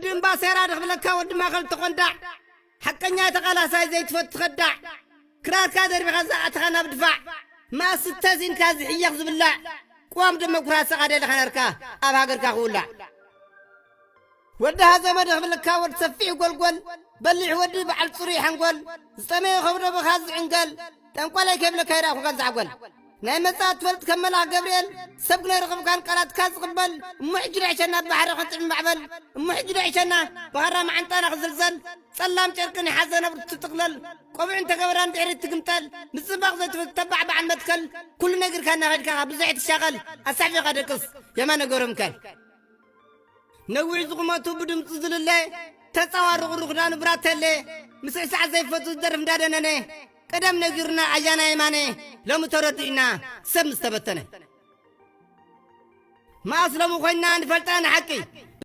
ودم باسيرا دخلك ودم ما خلت قندع حقنيا تقالا ساي زي تفوت تخدع كرار كادر بغزا اتخنا بدفع ما ستزين كازي حيخ زبلا قوام ديمقراطي قاده لخنركا اب هاغركا خولا ودها زمد دخلك ود سفي قلقل بلع ودي بعل صريح نقول استمي خبره بخاز عنقل تنقل كيف لك يراخو غزع قول ناي مسات فلت كملا جبريل سبقنا رقم كان قرات كاس قبل محجر عشان بحر خنت المعبل محجر عشان بحر مع انطانا زلزل سلام شركني حزن بتتقلل قبع انت قبران تعرف تقمتل نصباغ زي تتبع بعد مدخل كل نقر كان غير بزعت الشغل اسعفي قدقص يا ما نقرم كان نوعي زغماتو بدم تزل الله تصور رغرغنا نبرات الله مسعسع زي فتو الدرف دادنني قدم نقرنا عجانا يماني لو متردئنا سب مستبتنا ما أسلموا خوينا نفلتان حقي